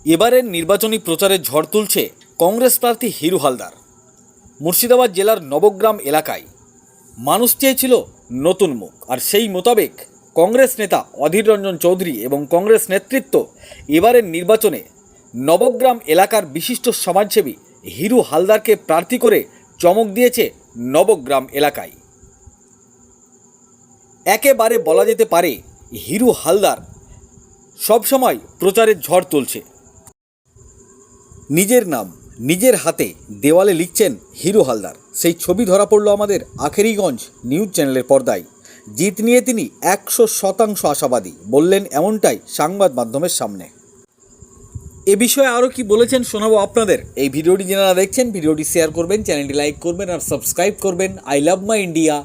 এবারের নির্বাচনী প্রচারে ঝড় তুলছে কংগ্রেস প্রার্থী হিরু হালদার। মুর্শিদাবাদ জেলার নবগ্রাম এলাকায় মানুষ চেয়েছিল নতুন মুখ, আর সেই মোতাবেক কংগ্রেস নেতা অধীর রঞ্জন চৌধুরী এবং কংগ্রেস নেতৃত্ব এবারের নির্বাচনে নবগ্রাম এলাকার বিশিষ্ট সমাজসেবী হিরু হালদারকে প্রার্থী করে চমক দিয়েছে নবগ্রাম এলাকায়। একেবারে বলা যেতে পারে হিরু হালদার সবসময় প্রচারের ঝড় তুলছে। নিজের নাম নিজের হাতে দেওয়ালে লিখছেন হিরু হালদার। সেই ছবি ধরা পড়ল আমাদের আখেরিগঞ্জ নিউজ চ্যানেলের পর্দায়। জিত নিয়ে তিনি 100% আশাবাদী বললেন, এমনটাই সংবাদ মাধ্যমের সামনে। এ বিষয়ে আরও কি বলেছেন শোনাবো আপনাদের। এই ভিডিওটি যারা দেখছেন ভিডিওটি শেয়ার করবেন, চ্যানেলটি লাইক করবেন আর সাবস্ক্রাইব করবেন। আই লাভ মাই ইন্ডিয়া,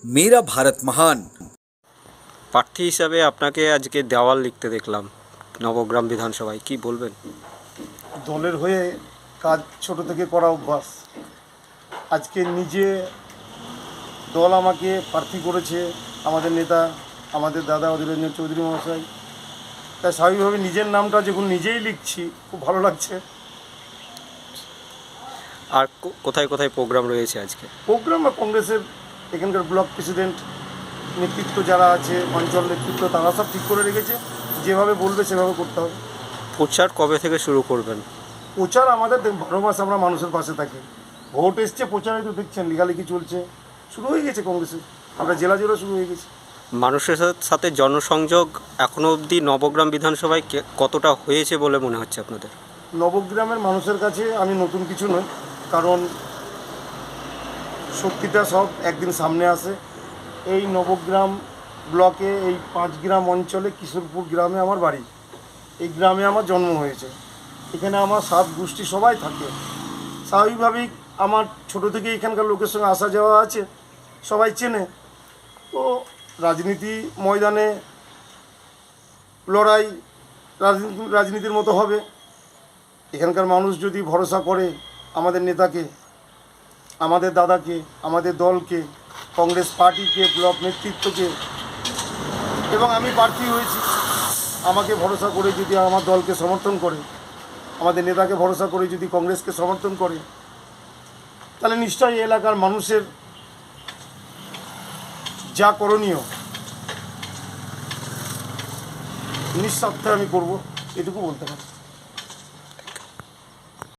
মেরা ভারত মহান। প্রার্থী হিসাবে আপনাকে আজকে দেওয়াল লিখতে দেখলাম নবগ্রাম বিধানসভায়, কি বলবেন? দলের হয়ে কাজ ছোট থেকে করা অভ্যাস। আজকে নিজে দল আমাকে প্রার্থী করেছে, আমাদের নেতা, আমাদের দাদা অধীর রঞ্জন চৌধুরী মহাশয়। তাই স্বাভাবিকভাবে নিজের নামটা যখন নিজেই লিখছি খুব ভালো লাগছে। আর কোথায় কোথায় প্রোগ্রাম রয়েছে আজকে? প্রোগ্রাম বা কংগ্রেসের এখানকার ব্লক প্রেসিডেন্ট নেতৃত্ব যারা আছে, অঞ্চল নেতৃত্ব, তারা সব ঠিক করে রেখেছে, যেভাবে বলবে সেভাবে করতে হবে। প্রচার কবে থেকে শুরু করবেন? প্রচার আমাদের 12 মাস আমরা মানুষের পাশে থাকি। ভোট এসছে, প্রচারে তো দেখছেন লেখালেখি চলছে, শুরু হয়ে গেছে কংগ্রেসের। আমরা জেলা জেলা শুরু হয়ে গেছে। মানুষের সাথে জনসংযোগ এখনও অবধি নবগ্রাম বিধানসভায় কতটা হয়েছে বলে মনে হচ্ছে আপনাদের? নবগ্রামের মানুষের কাছে আমি নতুন কিছু নই, কারণ সত্যিটা সব একদিন সামনে আসে। এই নবগ্রাম ব্লকে এই 5 গ্রাম অঞ্চলে কিশোরপুর গ্রামে আমার বাড়ি। এই গ্রামে আমার জন্ম হয়েছে। এখানে আমার 7 গোষ্ঠী সবাই থাকে। স্বাভাবিকভাবেই আমার ছোটো থেকে এখানকার লোকের সঙ্গে আসা যাওয়া আছে, সবাই চেনে। তো রাজনীতি ময়দানে লড়াই রাজনীতির মতো হবে। এখানকার মানুষ যদি ভরসা করে আমাদের নেতাকে, আমাদের দাদাকে, আমাদের দলকে, কংগ্রেস পার্টিকে, ব্লক নেতৃত্বকে, এবং আমি প্রার্থী হয়েছি, আমাকে ভরসা করে যদি আমার দলকে সমর্থন করে, আমাদের নেতাকে ভরসা করে যদি কংগ্রেসকে সমর্থন করে, তাহলে নিশ্চয়ই এলাকার মানুষের যা করণীয় নিঃস্বার্থে আমি করব, এটুকু বলতে পারি।